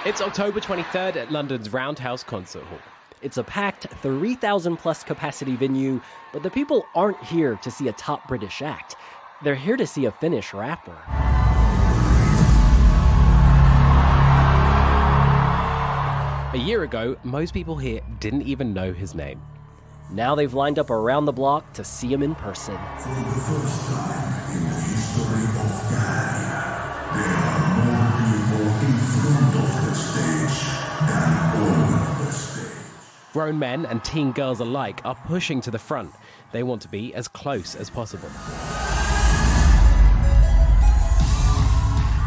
It's October 23rd at London's Roundhouse Concert Hall. It's a packed 3,000 plus capacity venue, but the people aren't here to see a top British act. They're here to see a Finnish rapper. A year ago, most people here didn't even know his name. Now they've lined up around the block to see him in person. For the first time in the history of Käärijä, there are more people in front of the stage than over the stage. Grown men and teen girls alike are pushing to the front. They want to be as close as possible.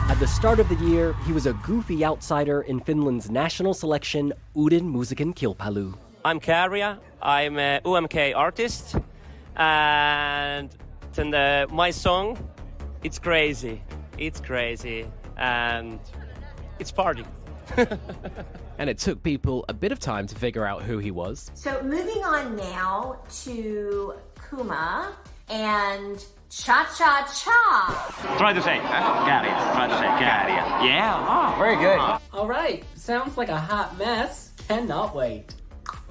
At the start of the year, he was a goofy outsider in Finland's national selection, Uuden Musiikin Kilpailu. I'm Käärijä. I'm a UMK artist, and my song, it's crazy, and it's party. And it took people a bit of time to figure out who he was. So moving on now to Kuma and cha-cha-cha. Try to say, Käärijä. Try to say Käärijä. Yeah, very good. All right, sounds like a hot mess. Cannot wait.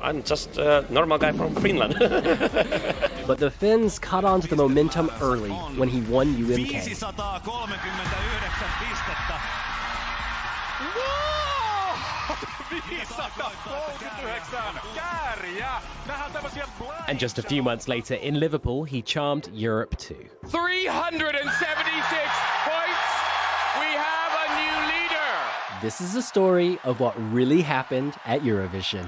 I'm just a normal guy from Finland. But the Finns caught on to the momentum early when he won UMK. 539 pistettä. 539! Käärijä! Nähdään tämmöisiä blind. And just a few months later in Liverpool, he charmed Europe too. 376 points! We have a new leader! This is a story of what really happened at Eurovision.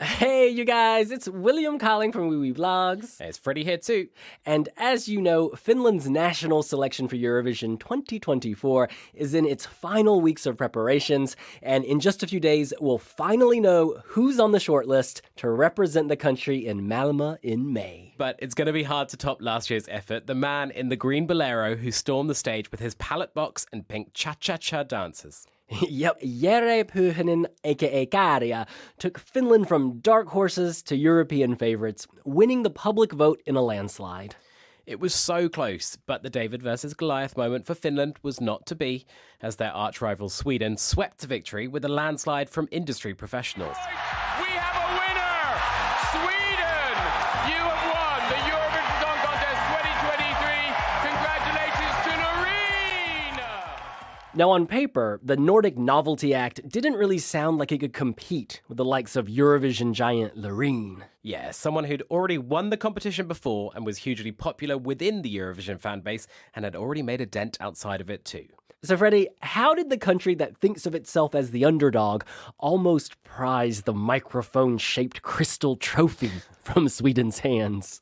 Hey, you guys, it's William calling from Wee Wee Vlogs. It's Freddie here too. And as you know, Finland's national selection for Eurovision 2024 is in its final weeks of preparations, and in just a few days, we'll finally know who's on the shortlist to represent the country in Malmö in May. But it's going to be hard to top last year's effort. The man in the green bolero who stormed the stage with his palette box and pink cha-cha-cha dancers. Yep, Jere Pyhänen, aka Käärijä, took Finland from dark horses to European favorites, winning the public vote in a landslide. It was so close, but the David versus Goliath moment for Finland was not to be, as their arch-rival Sweden swept to victory with a landslide from industry professionals. We have a winner! Sweden! You have won the Eurovision Song Contest 2023. Congratulations to Noreen! Now, on paper, the Nordic novelty act didn't really sound like it could compete with the likes of Eurovision giant Loreen. Yeah, someone who'd already won the competition before and was hugely popular within the Eurovision fan base and had already made a dent outside of it too. So, Freddie, how did the country that thinks of itself as the underdog almost prize the microphone-shaped crystal trophy from Sweden's hands?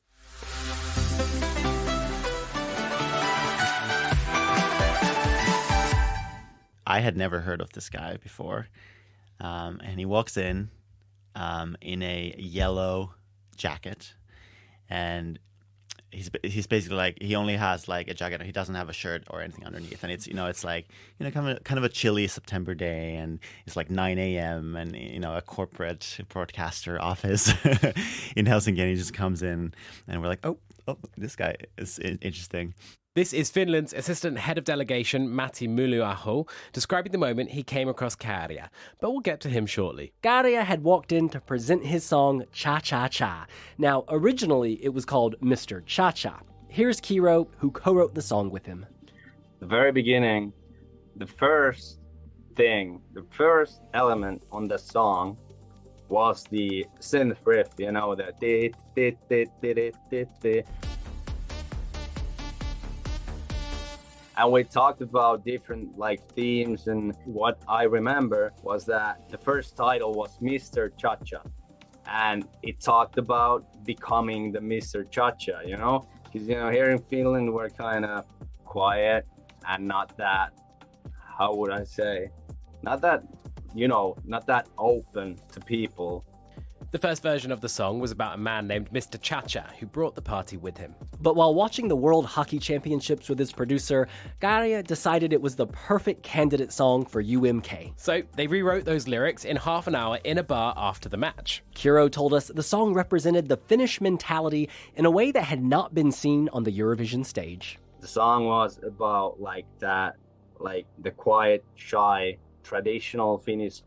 I had never heard of this guy before, and he walks in a yellow jacket, and he's basically like, he only has like a jacket, he doesn't have a shirt or anything underneath, and it's like kind of a chilly September day, and it's like 9 a.m. and a corporate broadcaster office in Helsinki, and he just comes in, and we're like, oh, this guy is interesting. This is Finland's assistant head of delegation, Matti Myllyaho, describing the moment he came across Käärijä, but we'll get to him shortly. Käärijä had walked in to present his song Cha-Cha-Cha. Now, originally it was called Mr. Cha-Cha. Here's Kiro, who co-wrote the song with him. The very beginning, the first element on the song was the synth riff, the And we talked about different themes, and what I remember was that the first title was Mr. Cha-Cha, and it talked about becoming the Mr. Cha-Cha, because here in Finland we're kind of quiet and not that, how would I say, not that open to people. The first version of the song was about a man named Mr. Cha-Cha who brought the party with him. But while watching the World Hockey Championships with his producer, Käärijä decided it was the perfect candidate song for UMK. So they rewrote those lyrics in half an hour in a bar after the match. Kiro told us the song represented the Finnish mentality in a way that had not been seen on the Eurovision stage. The song was about like that, like the quiet, shy, traditional Finnish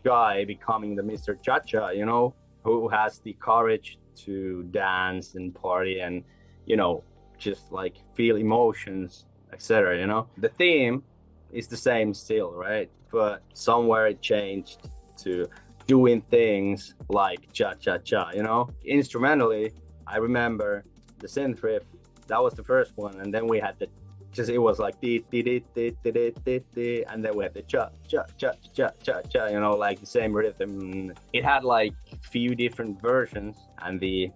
guy becoming the Mr. Cha-Cha, you know, who has the courage to dance and party and, you know, just like feel emotions, etc. You know, the theme is the same still, right? But somewhere it changed to doing things like cha-cha-cha, you know? Instrumentally, I remember the synth riff, that was the first one, and then we had the, just it was like dee dee dee dee dee dee dee dee, and then we had the cha cha cha cha cha cha, you know, like the same rhythm. It had like few different versions, and the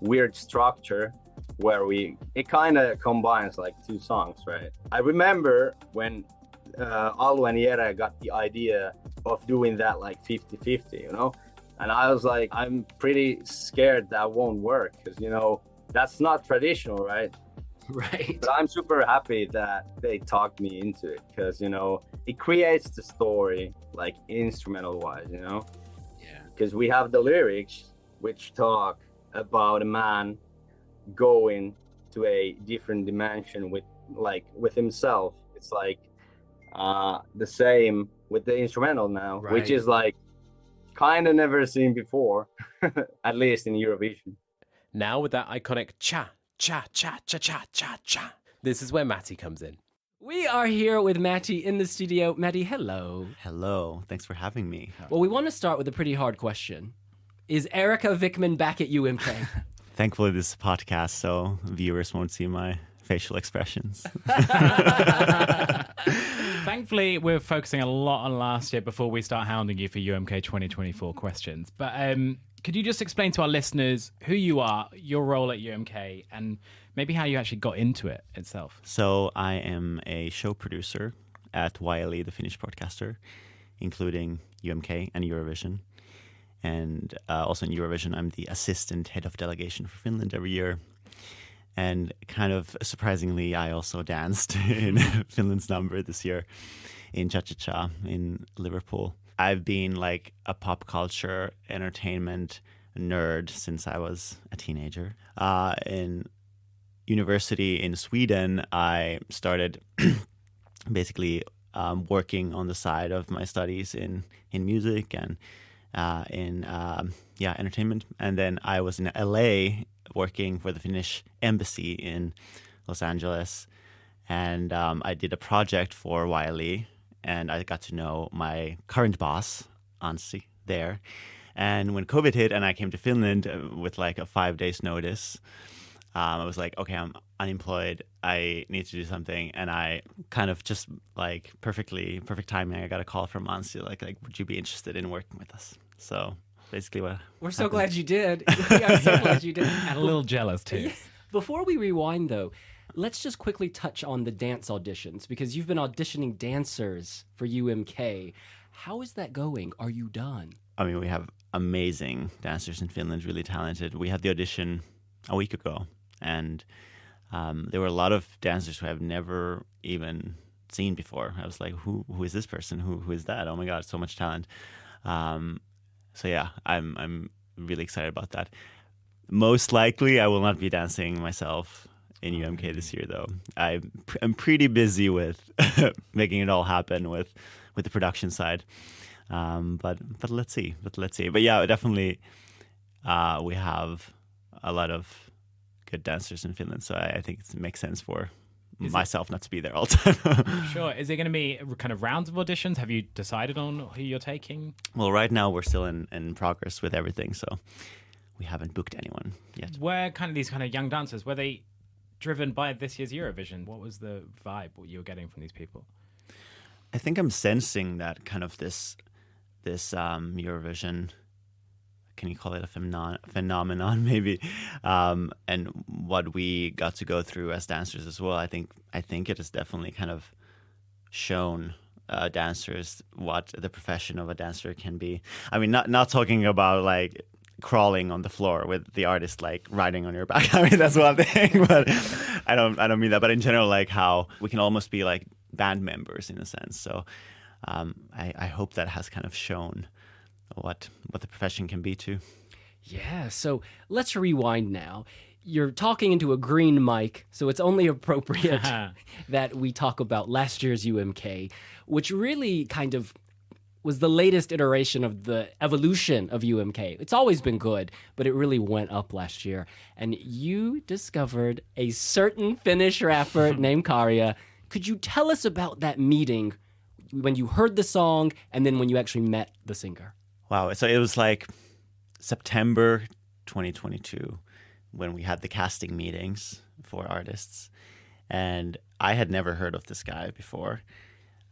weird structure where it kind of combines like two songs, right? I remember when Alu and Jere got the idea of doing that like 50-50, you know? And I was like, I'm pretty scared that won't work because, you know, that's not traditional, right? Right. But I'm super happy that they talked me into it because, you know, it creates the story like instrumental wise, you know? Yeah. Because we have the lyrics which talk about a man going to a different dimension with himself. It's like the same with the instrumental now, Right. which is like kind of never seen before, at least in Eurovision. Now with that iconic cha, cha, cha, cha, cha, cha, cha, this is where Matti comes in. We are here with Matti in the studio. Matti, hello. Hello. Thanks for having me. Well, we want to start with a pretty hard question. Is Erika Vickman back at UMK? Thankfully, this is a podcast, so viewers won't see my facial expressions. Thankfully, we're focusing a lot on last year before we start hounding you for UMK 2024 questions. But could you just explain to our listeners who you are, your role at UMK, and maybe how you actually got into it itself? So I am a show producer at YLE, the Finnish broadcaster, including UMK and Eurovision. And also in Eurovision, I'm the assistant head of delegation for Finland every year. And kind of surprisingly, I also danced in Finland's number this year in Cha-Cha-Cha in Liverpool. I've been like a pop culture entertainment nerd since I was a teenager. In university in Sweden, I started basically working on the side of my studies in music and in entertainment. And then I was in LA working for the Finnish embassy in Los Angeles. And I did a project for YLE, and I got to know my current boss, Anssi, there. And when COVID hit and I came to Finland with like a 5 days notice, I was like, okay, I'm unemployed. I need to do something. And I kind of just like perfect timing. I got a call from Anssi, like, would you be interested in working with us? So basically what We're so glad you did. We are so glad you did. And a little jealous too. Before we rewind, though, let's just quickly touch on the dance auditions, because you've been auditioning dancers for UMK. How is that going? Are you done? I mean, we have amazing dancers in Finland, really talented. We had the audition a week ago, and there were a lot of dancers who I've never even seen before. I was like, who is this person? Who is that? Oh my God, so much talent. So yeah, I'm really excited about that. Most likely, I will not be dancing myself in UMK this year, though. I'm pretty busy with making it all happen with the production side. But let's see. But yeah, definitely, we have a lot of good dancers in Finland, so I think it makes sense for myself not to be there all the time. Sure. Is it going to be kind of rounds of auditions? Have you decided on who you're taking? Well, right now we're still in progress with everything, so we haven't booked anyone yet. Were kind of these kind of young dancers, were they driven by this year's Eurovision? What was the vibe what you were getting from these people? I think I'm sensing that kind of this Eurovision, can you call it a phenomenon maybe, and what we got to go through as dancers as well. I think it has definitely kind of shown dancers what the profession of a dancer can be. I mean, not talking about like crawling on the floor with the artist like riding on your back. I mean, that's one thing, but I don't mean that. But in general, like how we can almost be like band members in a sense. So I hope that has kind of shown what the profession can be too. Yeah, so let's rewind now. you're talking into a green mic, so it's only appropriate that we talk about last year's UMK, which really kind of was the latest iteration of the evolution of UMK. It's always been good, but it really went up last year. And you discovered a certain Finnish rapper named Käärijä. Could you tell us about that meeting when you heard the song and then when you actually met the singer? Wow. So it was like September 2022 when we had the casting meetings for artists. And I had never heard of this guy before.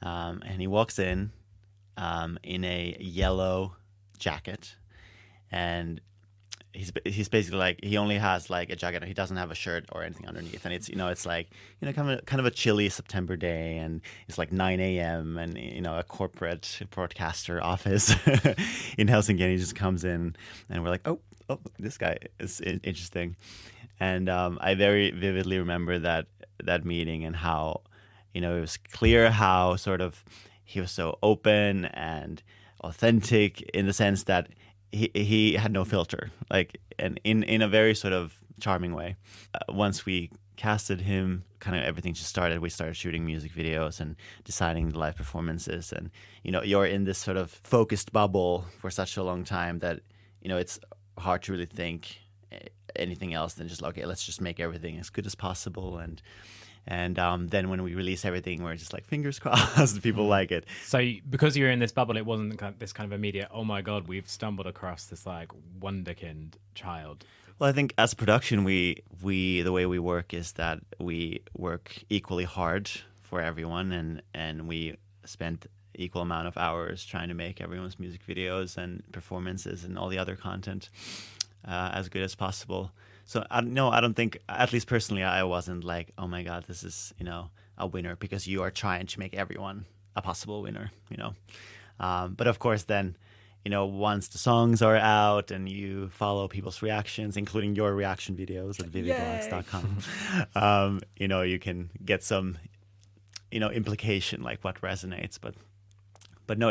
And he walks in a yellow jacket, and he's basically like, he only has like a jacket. He doesn't have a shirt or anything underneath, and it's like kind of a chilly September day, and it's like 9 a.m. and a corporate broadcaster office in Helsinki, and he just comes in, and we're like, oh, this guy is interesting, and I very vividly remember that meeting and how it was clear how sort of he was so open and authentic in the sense that he had no filter, like, and in a very sort of charming way. Once we casted him, kind of everything just started. We started shooting music videos and designing the live performances, and you're in this sort of focused bubble for such a long time that it's hard to really think anything else than just okay, let's just make everything as good as possible. And then when we release everything, we're just like, fingers crossed, people like it. So because you're in this bubble, it wasn't this kind of immediate, oh my God, we've stumbled across this like wonderkind child. Well, I think as a production, we the way we work is that we work equally hard for everyone, and we spend equal amount of hours trying to make everyone's music videos and performances and all the other content as good as possible. So I don't think, at least personally, I wasn't like, oh my God, this is, a winner, because you are trying to make everyone a possible winner, But of course then, once the songs are out and you follow people's reactions, including your reaction videos at vividvlogs.com, you can get some, implication, like what resonates. But no,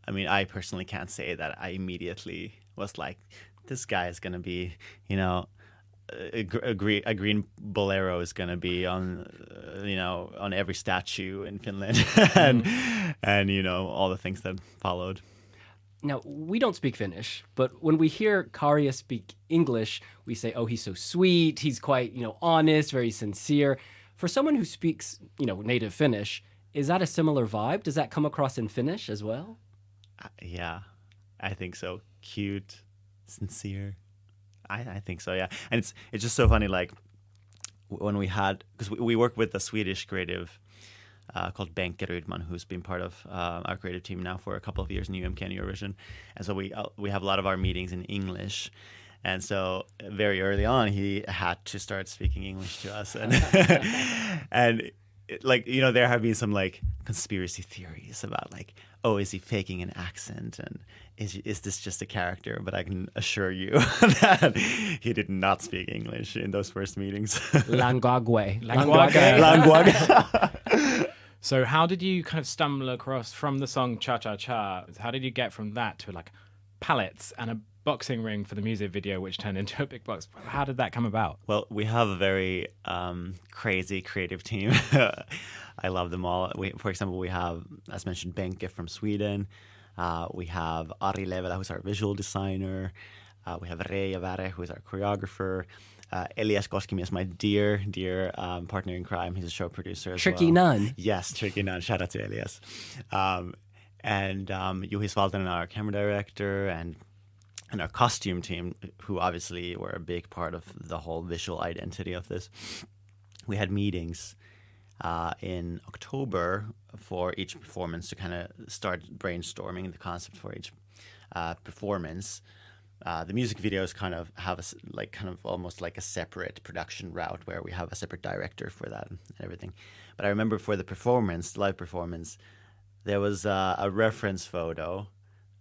I personally can't say that I immediately was like, this guy is going to be, a green bolero is going to be on, on every statue in Finland, and all the things that followed. Now, we don't speak Finnish, but when we hear Käärijä speak English, we say, oh, he's so sweet, he's quite, honest, very sincere. For someone who speaks, native Finnish, is that a similar vibe? Does that come across in Finnish as well? Yeah, I think so. Cute. Sincere. I think so, yeah. And it's just so funny, like when we had, because we work with a Swedish creative called Benke Rydman, who's been part of our creative team now for a couple of years in UMK and Eurovision, and so we have a lot of our meetings in English, and so very early on he had to start speaking English to us, and and like there have been some like conspiracy theories about like, oh, is he faking an accent, and is this just a character? But I can assure you that he did not speak English in those first meetings. Language. So how did you kind of stumble across from the song Cha Cha Cha? How did you get from that to like pallets and a boxing ring for the music video, which turned into a big box? How did that come about? Well, we have a very crazy creative team. I love them all. For example, we have, as mentioned, Benke from Sweden. We have Ari Levelä, who's our visual designer. We have Reija Väre, who is our choreographer. Elias Koskimi is my dear partner in crime. He's a show producer as Tricky well. Nun. Yes, Tricky Nun. Shout out to Elias. And Juhis Valtonen, our camera director, and our costume team, who obviously were a big part of the whole visual identity of this. We had meetings in October for each performance to kind of start brainstorming the concept for each performance. The music videos kind of have almost like a separate production route where we have a separate director for that and everything. But I remember for the performance, the live performance, there was a reference photo.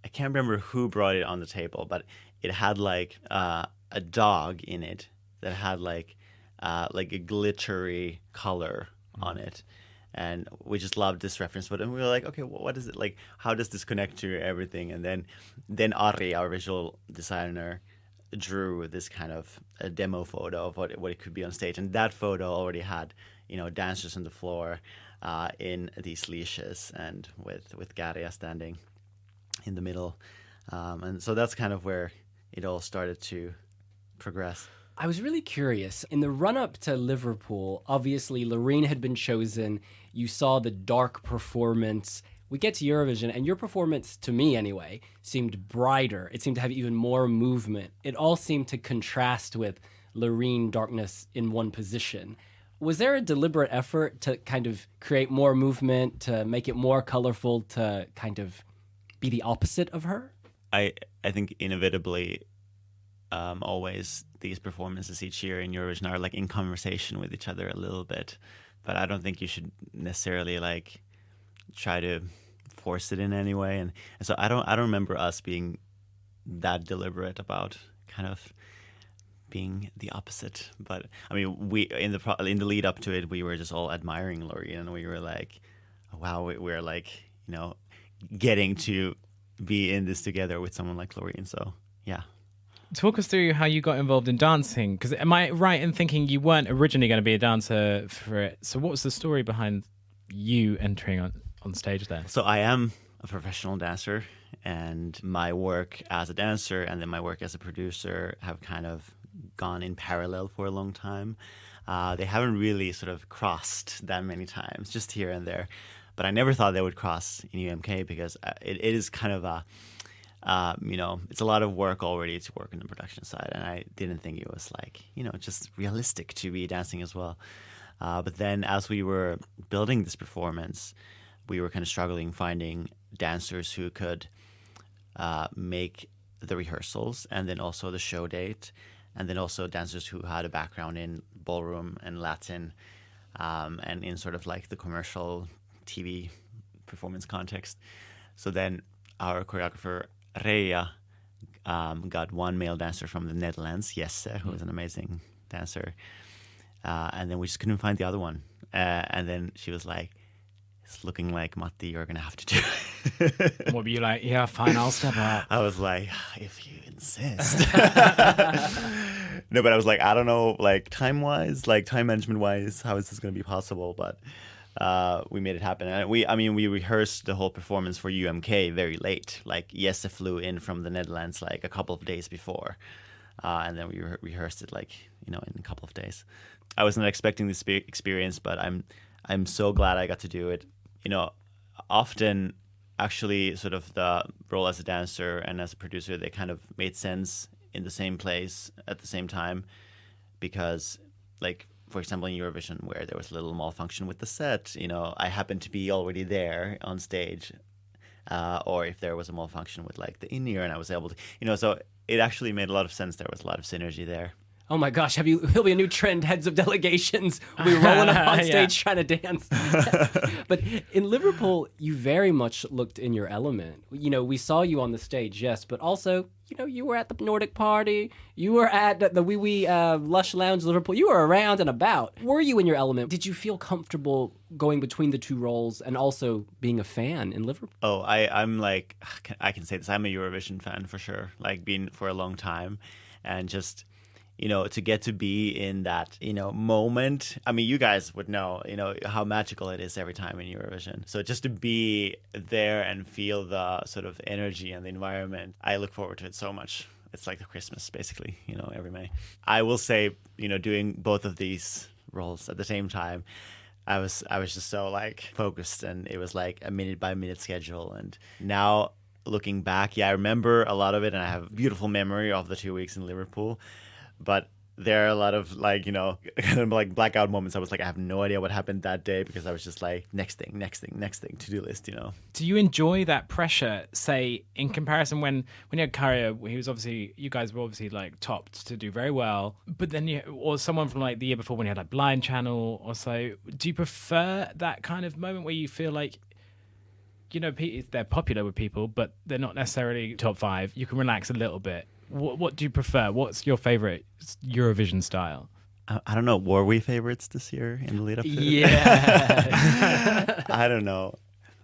I can't remember who brought it on the table, but it had like a dog in it that had like a glittery color on it. And we just loved this reference photo. And we were like, okay, well, what is it? Like, how does this connect to everything? And then Ari, our visual designer, drew this kind of a demo photo of what it could be on stage, and that photo already had dancers on the floor in these leashes and with Käärijä standing in the middle, and so that's kind of where it all started to progress. I was really curious. In the run-up to Liverpool, obviously Loreen had been chosen. You saw the dark performance. We get to Eurovision, and your performance, to me anyway, seemed brighter. It seemed to have even more movement. It all seemed to contrast with Loreen darkness in one position. Was there a deliberate effort to kind of create more movement, to make it more colorful, to kind of be the opposite of her? I think inevitably, always these performances each year in Eurovision are like in conversation with each other a little bit, but I don't think you should necessarily like try to force it in any way. And so I don't remember us being that deliberate about kind of being the opposite. But I mean, we in the lead up to it, we were just all admiring Loreen, and we were like, wow, we're like getting to be in this together with someone like Loreen. So yeah. Talk us through how you got involved in dancing, because am I right in thinking you weren't originally going to be a dancer for it? So what was the story behind you entering on stage there? So I am a professional dancer, and my work as a dancer and then my work as a producer have kind of gone in parallel for a long time. They haven't really sort of crossed that many times, just here and there. But I never thought they would cross in UMK because it is kind of a, it's a lot of work already to work on the production side. And I didn't think it was like, just realistic to be dancing as well. But then as we were building this performance, we were kind of struggling finding dancers who could make the rehearsals and then also the show date, and then also dancers who had a background in ballroom and Latin and in sort of like the commercial TV performance context. So then our choreographer Reija got one male dancer from the Netherlands, Jesse, who is an amazing dancer. And then we just couldn't find the other one. And then she was like, it's looking like, Matti, you're going to have to do it. What were you like? Yeah, fine, I'll step up. I was like, if you insist. No, but I was like, I don't know, like time management wise, how is this going to be possible? But we made it happen. And we rehearsed the whole performance for UMK very late. Like Jesse flew in from the Netherlands like a couple of days before. And then we rehearsed it like, in a couple of days. I was not expecting this experience, but I'm so glad I got to do it. Often actually sort of the role as a dancer and as a producer, they kind of made sense in the same place at the same time, because like, for example, in Eurovision where there was a little malfunction with the set, I happened to be already there on stage, or if there was a malfunction with like the in-ear and I was able to, so it actually made a lot of sense. There was a lot of synergy there. Oh my gosh, it'll be a new trend. Heads of delegations will be rolling up on stage trying to dance. But in Liverpool, you very much looked in your element. We saw you on the stage, yes, but also, you were at the Nordic party. You were at the wee Lush Lounge Liverpool. You were around and about. Were you in your element? Did you feel comfortable going between the two roles and also being a fan in Liverpool? Oh, I'm like, I can say this. I'm a Eurovision fan for sure. Like, been for a long time, and just to get to be in that, moment. I mean, you guys would know, how magical it is every time in Eurovision. So just to be there and feel the sort of energy and the environment, I look forward to it so much. It's like the Christmas, basically, every May. I will say, doing both of these roles at the same time, I was just so like focused, and it was like a minute by minute schedule. And now looking back, I remember a lot of it, and I have a beautiful memory of the 2 weeks in Liverpool. But there are a lot of like, kind of like blackout moments. I was like, I have no idea what happened that day, because I was just like, next thing, to-do list, Do you enjoy that pressure, say, in comparison when you had Käärijä, you guys were obviously like topped to do very well, but then or someone from like the year before when you had like Blind Channel or so, do you prefer that kind of moment where you feel like, they're popular with people, but they're not necessarily top 5. You can relax a little bit. What do you prefer? What's your favorite Eurovision style? I don't know. Were we favorites this year in the lead up to it? Yeah. I don't know.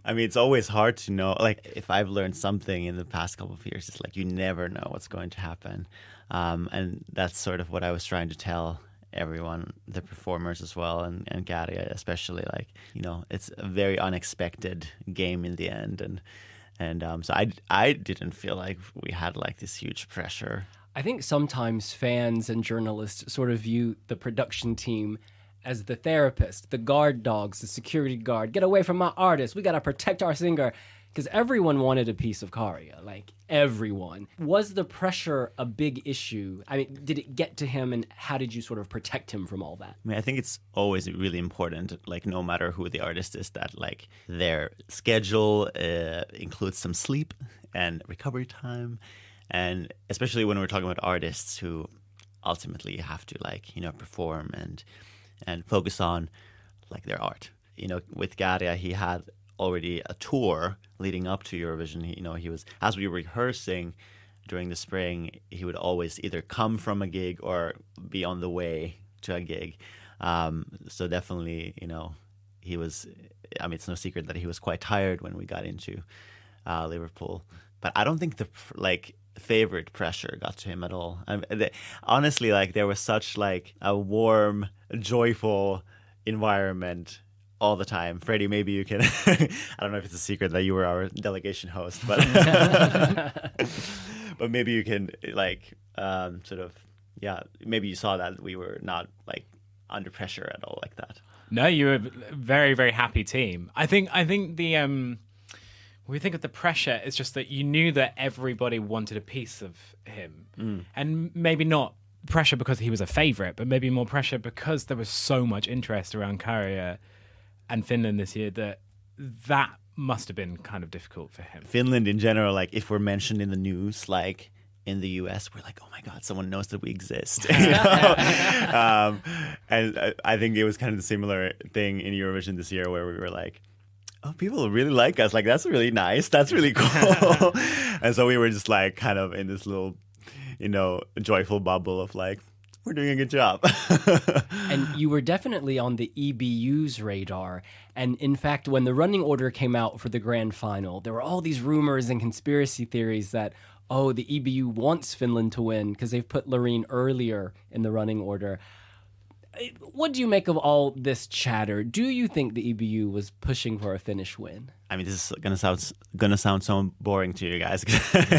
I mean, it's always hard to know. Like, if I've learned something in the past couple of years, it's like you never know what's going to happen. And that's sort of what I was trying to tell everyone, the performers as well, and Käärijä especially. Like, it's a very unexpected game in the end. And so I didn't feel like we had like this huge pressure. I think sometimes fans and journalists sort of view the production team as the therapist, the guard dogs, the security guard. Get away from my artist. We got to protect our singer. Because everyone wanted a piece of Käärijä, like everyone. Was the pressure a big issue? I mean, did it get to him, and how did you sort of protect him from all that? I mean, I think it's always really important, like no matter who the artist is, that like their schedule includes some sleep and recovery time. And especially when we're talking about artists who ultimately have to perform and focus on like their art. With Käärijä, he had already a tour leading up to Eurovision. He was, as we were rehearsing during the spring, he would always either come from a gig or be on the way to a gig. So definitely, he was, I mean, it's no secret that he was quite tired when we got into Liverpool. But I don't think the favorite pressure got to him at all. Honestly, there was such a warm, joyful environment all the time. Freddie, maybe you can I don't know if it's a secret that you were our delegation host, but but maybe you can maybe you saw that we were not under pressure at all like that. No, you were a very, very happy team. I think the when we think of the pressure, it's just that you knew that everybody wanted a piece of him. And maybe not pressure because he was a favorite, but maybe more pressure because there was so much interest around Käärijä and Finland this year that must have been kind of difficult for him. Finland in general, if we're mentioned in the news, in the US, we're like, oh my God, someone knows that we exist. And I think it was kind of the similar thing in Eurovision this year where we were like, oh, people really like us. That's really nice. That's really cool. And so we were just kind of in this little, joyful bubble of we're doing a good job. And you were definitely on the EBU's radar. And in fact, when the running order came out for the grand final, there were all these rumors and conspiracy theories that, the EBU wants Finland to win because they've put Loreen earlier in the running order. What do you make of all this chatter? Do you think the EBU was pushing for a Finnish win? I mean, this is gonna sound so boring to you guys,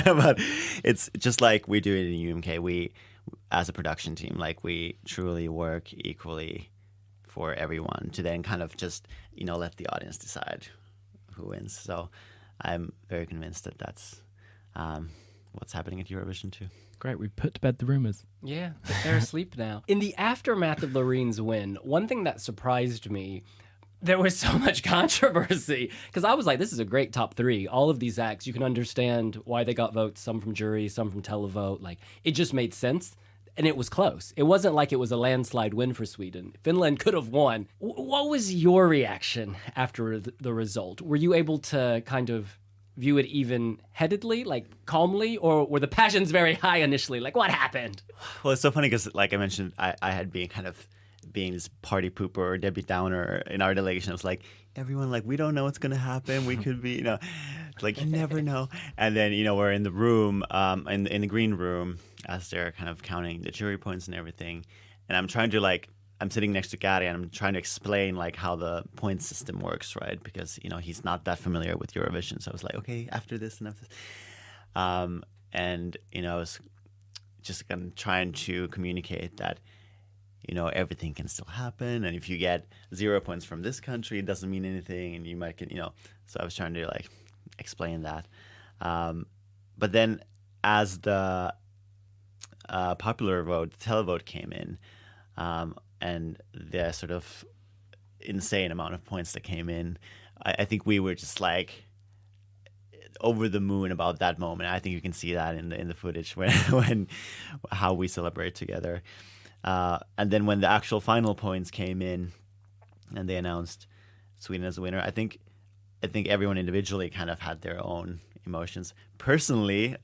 but it's just like we do it in UMK. We, as a production team, we truly work equally for everyone to then kind of just let the audience decide who wins. So I'm very convinced that that's what's happening at Eurovision too. Great, we put to bed the rumors. Yeah, they're asleep now. In the aftermath of Loreen's win, one thing that surprised me, there was so much controversy because I was like, this is a great top three. All of these acts, you can understand why they got votes, some from jury, some from televote. It just made sense. And it was close. It wasn't like it was a landslide win for Sweden. Finland could have won. What was your reaction after the result? Were you able to kind of view it even-headedly, calmly, or were the passions very high initially? What happened? Well, it's so funny because, I mentioned, I had been kind of being this party pooper or Debbie Downer in our delegation. I was like, everyone, we don't know what's going to happen. We could be, you never know. And then, we're in the room, in the green room, as they're kind of counting the jury points and everything. And I'm trying to, I'm sitting next to Käärijä and I'm trying to explain, how the point system works, right? Because, he's not that familiar with Eurovision. So I was like, okay, after this and after this. And, I was just kind of trying to communicate that, everything can still happen. And if you get 0 points from this country, it doesn't mean anything. And you might get, so I was trying to explain that. But then as the popular vote, the televote came in, and the sort of insane amount of points that came in, I think we were just over the moon about that moment. I think you can see that in the footage when how we celebrate together. And then when the actual final points came in and they announced Sweden as the winner, I think everyone individually kind of had their own emotions. Personally,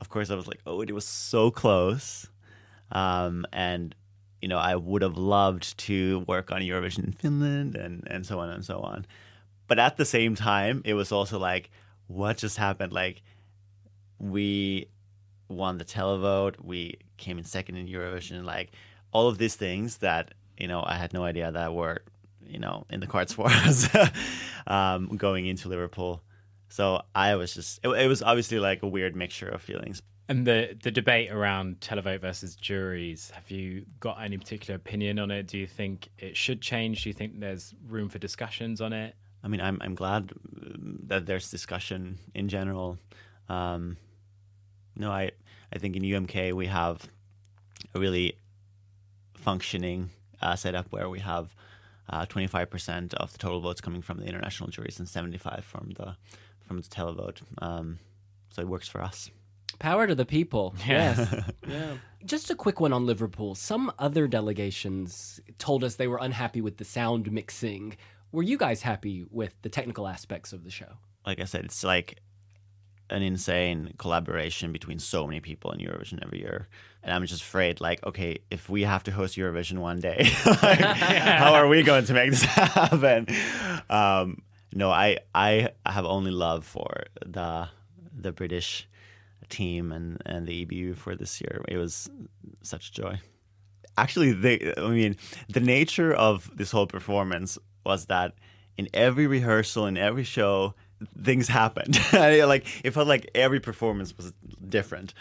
of course, I was like, it was so close. And, I would have loved to work on Eurovision in Finland and so on and so on. But at the same time, it was also like, what just happened? Like, we won the televote, we came in second in Eurovision, like all of these things that, I had no idea that were, in the cards for us going into Liverpool. So I was just, it was obviously like a weird mixture of feelings. And the debate around televote versus juries, have you got any particular opinion on it? Do you think it should change? Do you think there's room for discussions on it? I mean, I'm glad that there's discussion in general. No, I think in UMK we have a really functioning setup where we have 25% of the total votes coming from the international juries and 75% from the televote. So it works for us. Power to the people. Yeah. Yes. Yeah. Just a quick one on Liverpool. Some other delegations told us they were unhappy with the sound mixing. Were you guys happy with the technical aspects of the show? Like I said, it's like an insane collaboration between so many people in Eurovision every year. And I'm just afraid, like, okay, if we have to host Eurovision one day, how are we going to make this happen? No, I have only love for the British team and the EBU for this year. It was such joy. Actually, the nature of this whole performance was that in every rehearsal, in every show, things happened. Like it felt like every performance was different.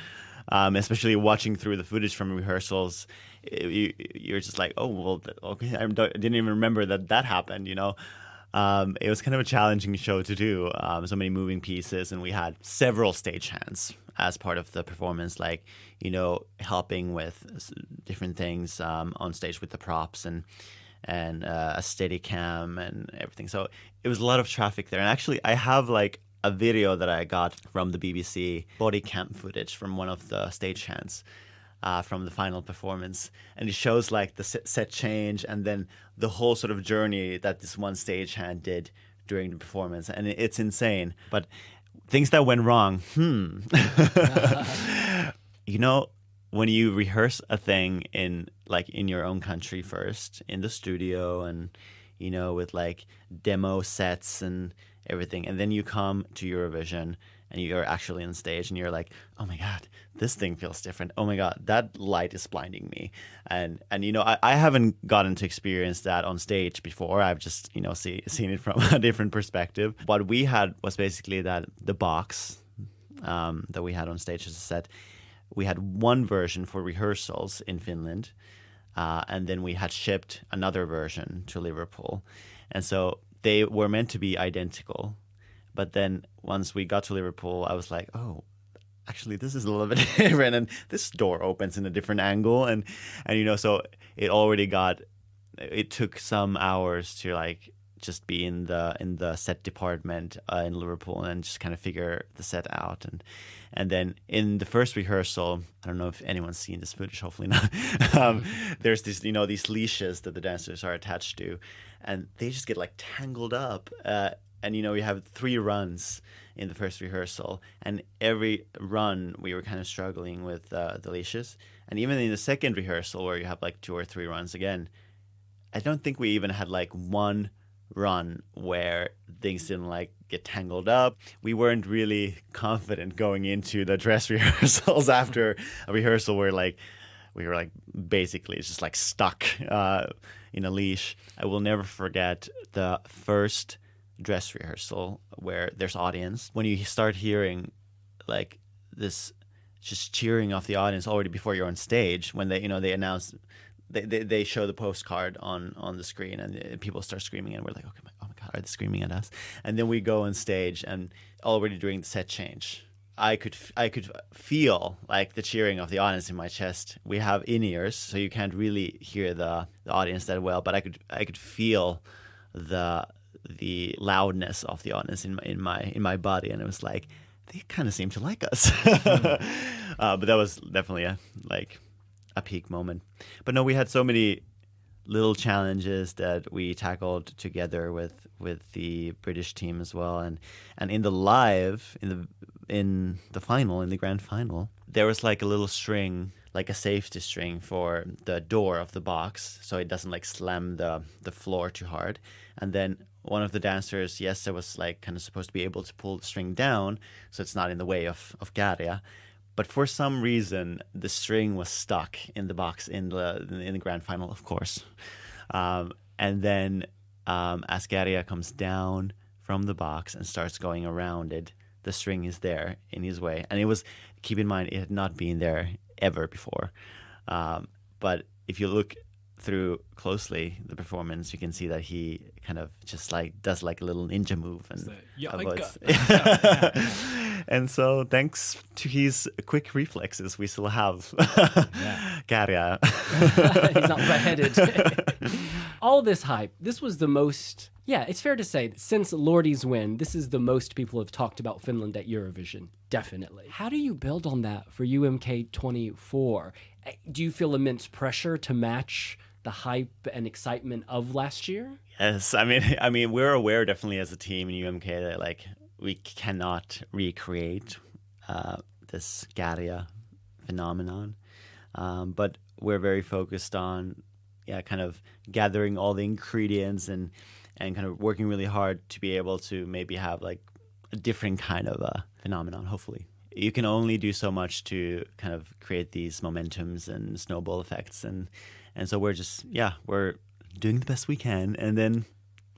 Especially watching through the footage from rehearsals, you're just like, oh well, okay, I didn't even remember that happened. It was kind of a challenging show to do. So many moving pieces, and we had several stagehands as part of the performance, like helping with different things on stage with the props and a steady cam and everything. So it was a lot of traffic there. And actually, I have like a video that I got from the BBC body cam footage from one of the stagehands from the final performance. And it shows like the set change and then the whole sort of journey that this one stagehand did during the performance. And it's insane. But things that went wrong, when you rehearse a thing in your own country first, in the studio and, with like demo sets and everything, and then you come to Eurovision and you're actually on stage and you're like, oh my God, this thing feels different. Oh my God, that light is blinding me. And I haven't gotten to experience that on stage before. I've just, seen it from a different perspective. What we had was basically that the box that we had on stage as a set, we had one version for rehearsals in Finland, and then we had shipped another version to Liverpool. And so they were meant to be identical. But then once we got to Liverpool, I was like, oh, actually, this is a little bit different. And this door opens in a different angle. And so it took some hours to like just be in the set department in Liverpool and just kind of figure the set out. And then in the first rehearsal, I don't know if anyone's seen this footage, hopefully not. There's this, these leashes that the dancers are attached to, and they just get like tangled up. And we have 3 runs in the first rehearsal, and every run we were kind of struggling with the leashes. And even in the second rehearsal, where you have like 2 or 3 runs again, I don't think we even had like one run where things didn't like get tangled up. We weren't really confident going into the dress rehearsals after a rehearsal where like we were like basically just like stuck in a leash. I will never forget the first dress rehearsal where there's audience. When you start hearing like this just cheering of the audience already before you're on stage, when they they announce, they show the postcard on the screen and people start screaming and we're like, okay, oh my God, are they screaming at us? And then we go on stage and already during the set change, I could feel like the cheering of the audience in my chest. We have in-ears, so you can't really hear the audience that well, but I could feel the loudness of the audience in my body, and it was like they kind of seem to like us. But that was definitely a peak moment. But no, we had so many little challenges that we tackled together with the British team as well, and in the live in the final, in the grand final, there was like a little string, like a safety string for the door of the box, so it doesn't like slam the floor too hard. And then one of the dancers, Jesse, was like kind of supposed to be able to pull the string down so it's not in the way of Käärijä. But for some reason, the string was stuck in the box in the grand final, of course. And then as Käärijä comes down from the box and starts going around it, the string is there in his way. And it was, keep in mind, it had not been there ever before. But if you look through closely the performance, you can see that he kind of just like does like a little ninja move and avoids. And so thanks to his quick reflexes, we still have Käärijä. He's not beheaded. All this hype, this was the most, it's fair to say, since Lordi's win, this is the most people have talked about Finland at Eurovision, definitely. How do you build on that for UMK 24? Do you feel immense pressure to match the hype and excitement of last year? Yes, I mean, we're aware definitely as a team in UMK that like we cannot recreate this Käärijä phenomenon, but we're very focused on kind of gathering all the ingredients and kind of working really hard to be able to maybe have like a different kind of a phenomenon. Hopefully, you can only do so much to kind of create these momentums and snowball effects, and so we're just we're doing the best we can, and then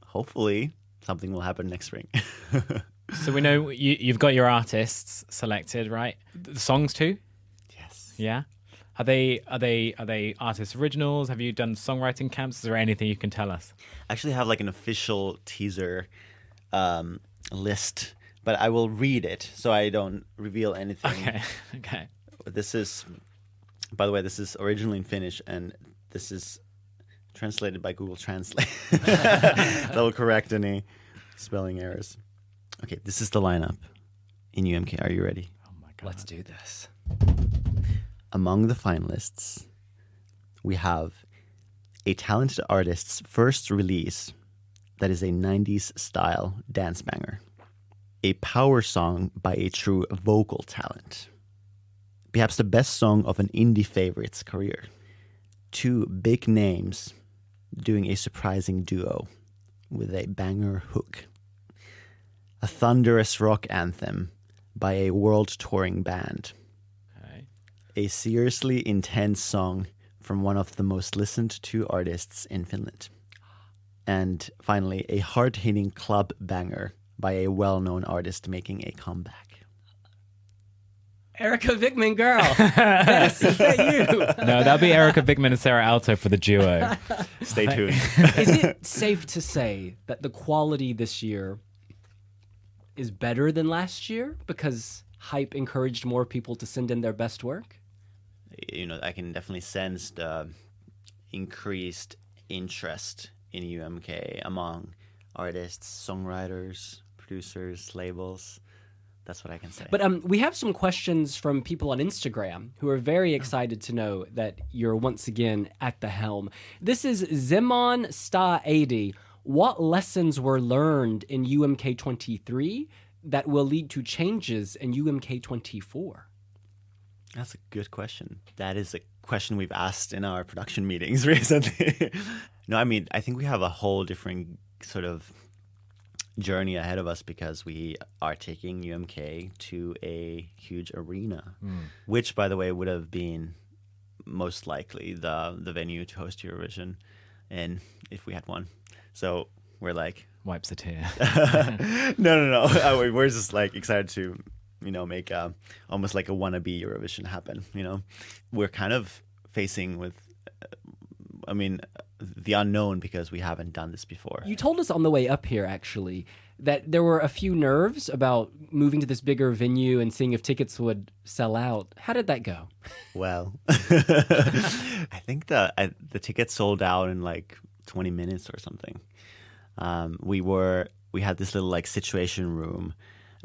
hopefully something will happen next spring. So we know you've got your artists selected, right? The songs too? Yes. Yeah. Are they artist originals? Have you done songwriting camps? Is there anything you can tell us? I actually have like an official teaser list, but I will read it so I don't reveal anything. Okay. This is, by the way, this is originally in Finnish, and this is translated by Google Translate. That will correct any spelling errors. Okay, this is the lineup in UMK. Are you ready? Oh my God. Let's do this. Among the finalists, we have a talented artist's first release that is a 90s style dance banger, a power song by a true vocal talent, perhaps the best song of an indie favorite's career, two big names doing a surprising duo with a banger hook, a thunderous rock anthem by a world-touring band, a seriously intense song from one of the most listened to artists in Finland, and finally, a hard-hitting club banger by a well-known artist making a comeback. Erica Vickman, girl. Yes, is that you? No, that'll be Erica Vickman and Sarah Alto for the duo. Stay tuned. Is it safe to say that the quality this year is better than last year because hype encouraged more people to send in their best work? You know, I can definitely sense the increased interest in UMK among artists, songwriters, producers, labels. That's what I can say. But we have some questions from people on Instagram who are very excited to know that you're once again at the helm. This is Zemon Sta 80. What lessons were learned in UMK 23 that will lead to changes in UMK 24? That's a good question. That is a question we've asked in our production meetings recently. No, I mean, I think we have a whole different sort of journey ahead of us because we are taking UMK to a huge arena, which, by the way, would have been most likely the venue to host Eurovision, and if we had one. So we're like... Wipes a tear. No. We're just like excited to... make almost like a wannabe Eurovision happen, We're kind of facing with, the unknown because we haven't done this before. You told us on the way up here, actually, that there were a few nerves about moving to this bigger venue and seeing if tickets would sell out. How did that go? Well, I think the tickets sold out in like 20 minutes or something. We had this little like situation room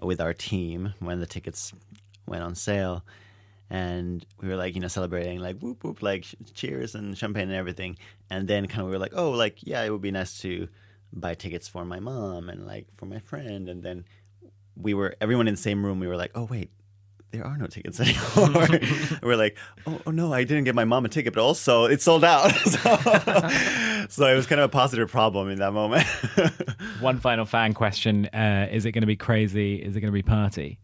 with our team when the tickets went on sale, and we were like celebrating like whoop whoop, like cheers and champagne and everything, and then kind of we were like, oh, like it would be nice to buy tickets for my mom and like for my friend, and then everyone in the same room, we were like, oh wait, there are no tickets anymore. We're like, oh no, I didn't get my mom a ticket, but also it's sold out. So it was kind of a positive problem in that moment. One final fan question. Is it going to be crazy? Is it going to be party?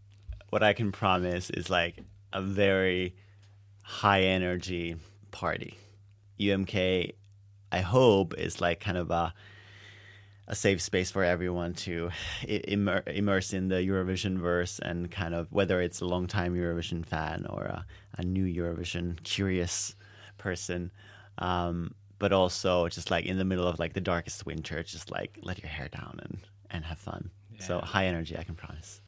What I can promise is like a very high energy party. UMK, I hope, is like kind of a safe space for everyone to immerse in the Eurovision verse, and kind of whether it's a long-time Eurovision fan or a new Eurovision curious person, but also just like in the middle of like the darkest winter, just like let your hair down and have fun. Yeah. So high energy, I can promise.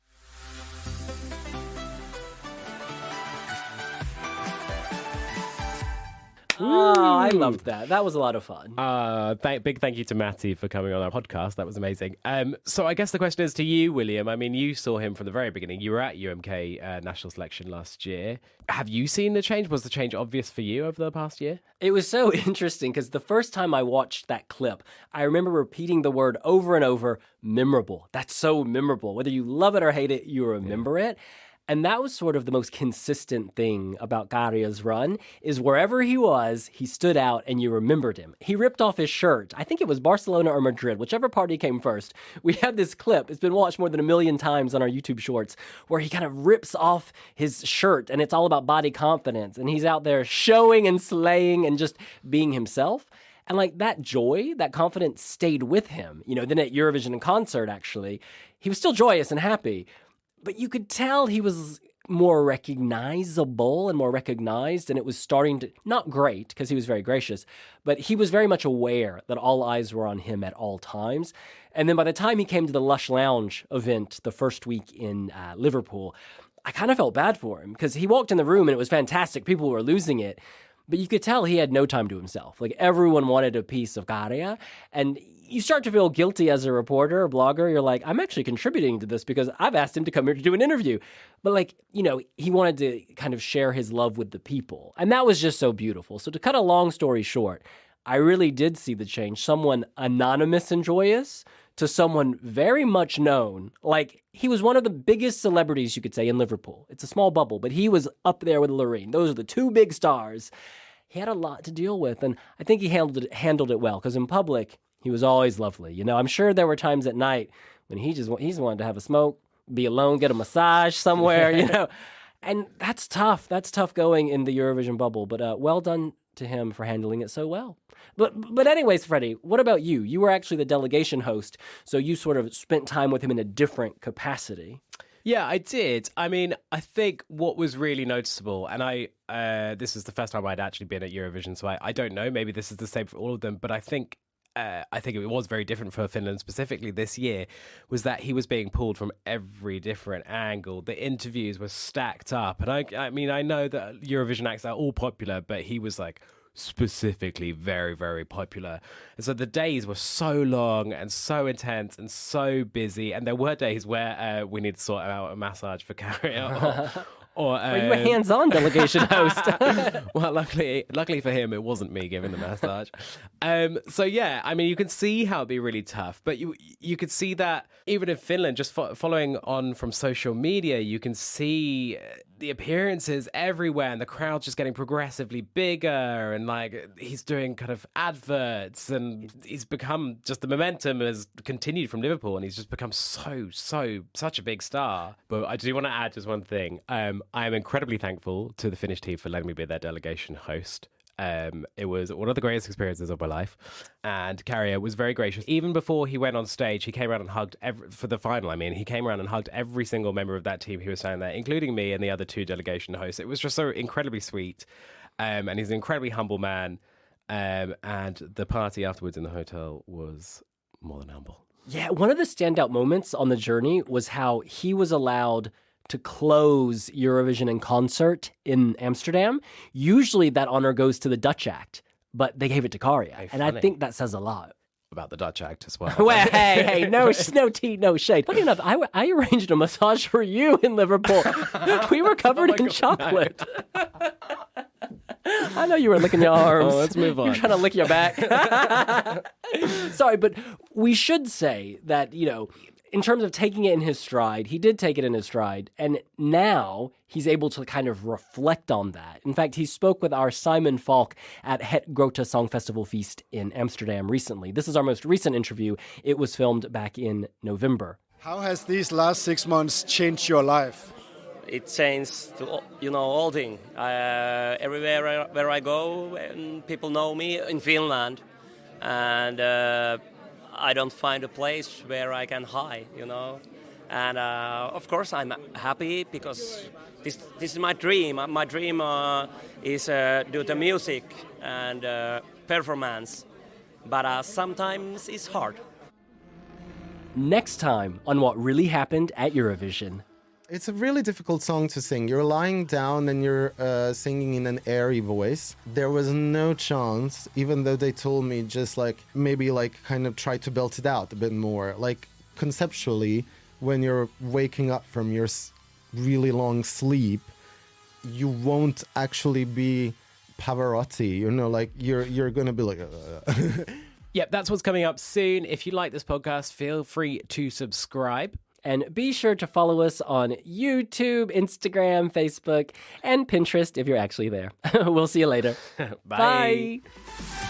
Oh, I loved that. That was a lot of fun. Big thank you to Matti for coming on our podcast. That was amazing. So I guess the question is to you, William. I mean, you saw him from the very beginning. You were at UMK national selection last year. Have you seen the change? Was the change obvious for you over the past year? It was so interesting because the first time I watched that clip, I remember repeating the word over and over, memorable. That's so memorable. Whether you love it or hate it, you remember it. And that was sort of the most consistent thing about Käärijä's run, is wherever he was, he stood out and you remembered him. He ripped off his shirt. I think it was Barcelona or Madrid, whichever party came first. We have this clip. It's been watched more than 1 million times on our YouTube shorts, where he kind of rips off his shirt and it's all about body confidence. And he's out there showing and slaying and just being himself. And like that joy, that confidence stayed with him. You know, then at Eurovision and concert, actually, he was still joyous and happy. But you could tell he was more recognizable and more recognized, and it was starting to, not great, because he was very gracious, but he was very much aware that all eyes were on him at all times. And then by the time he came to the Lush Lounge event the first week in Liverpool, I kind of felt bad for him, because he walked in the room and it was fantastic. People were losing it. But you could tell he had no time to himself. Like, everyone wanted a piece of Käärijä, and you start to feel guilty as a reporter or blogger. You're like, I'm actually contributing to this because I've asked him to come here to do an interview. But like, you know, he wanted to kind of share his love with the people. And that was just so beautiful. So to cut a long story short, I really did see the change. Someone anonymous and joyous to someone very much known. Like, he was one of the biggest celebrities, you could say, in Liverpool. It's a small bubble, but he was up there with Loreen. Those are the two big stars. He had a lot to deal with, and I think he handled it well, because in public, he was always lovely. You know, I'm sure there were times at night when he's wanted to have a smoke, be alone, get a massage somewhere, you know. And that's tough. That's tough going in the Eurovision bubble. But well done to him for handling it so well. But anyways, Freddie, what about you? You were actually the delegation host, so you sort of spent time with him in a different capacity. Yeah, I did. I mean, I think what was really noticeable, and this is the first time I'd actually been at Eurovision, so I don't know, maybe this is the same for all of them, but I think it was very different for Finland specifically this year, was that he was being pulled from every different angle. The interviews were stacked up. And I mean, I know that Eurovision acts are all popular, but he was like specifically very, very popular. And so the days were so long and so intense and so busy. And there were days where we need to sort out a massage for Käärijä. Or you were hands-on delegation host. Well, luckily for him, it wasn't me giving the massage. So yeah, I mean, you can see how it'd be really tough, but you could see that even in Finland, just following on from social media, you can see the appearances everywhere, and the crowd's just getting progressively bigger, and like he's doing kind of adverts, and he's become just, the momentum has continued from Liverpool, and he's just become such a big star. But I do want to add just one thing. I am incredibly thankful to the Finnish team for letting me be their delegation host. It was one of the greatest experiences of my life, and Käärijä was very gracious. Even before he went on stage, he came around and hugged for the final. I mean, he came around and hugged every single member of that team who was standing there, including me and the other two delegation hosts. It was just so incredibly sweet, and he's an incredibly humble man. And the party afterwards in the hotel was more than humble. Yeah, one of the standout moments on the journey was how he was allowed to close Eurovision in concert in Amsterdam. Usually that honor goes to the Dutch act, but they gave it to Käärijä. And I think that says a lot. About the Dutch act as well. Well, hey, no tea, no shade. Funny enough, I arranged a massage for you in Liverpool. We were covered in chocolate. No. I know you were licking your arms. Oh, let's move on. You're trying to lick your back. Sorry, but we should say that, you know, in terms of taking it in his stride, he did take it in his stride. And now he's able to kind of reflect on that. In fact, he spoke with our Simon Falk at Het Grote Songfestival Feast in Amsterdam recently. This is our most recent interview. It was filmed back in November. How has these last 6 months changed your life? It changed to, all things. Everywhere where I go, people know me in Finland. And I don't find a place where I can hide, And of course, I'm happy because this is my dream. My dream is do the music and performance, but sometimes it's hard. Next time on what really happened at Eurovision. It's a really difficult song to sing. You're lying down and you're singing in an airy voice. There was no chance, even though they told me just maybe kind of try to belt it out a bit more. Conceptually, when you're waking up from your really long sleep, you won't actually be Pavarotti. You're going to be like... Yep, that's what's coming up soon. If you like this podcast, feel free to subscribe. And be sure to follow us on YouTube, Instagram, Facebook, and Pinterest if you're actually there. We'll see you later. Bye. Bye.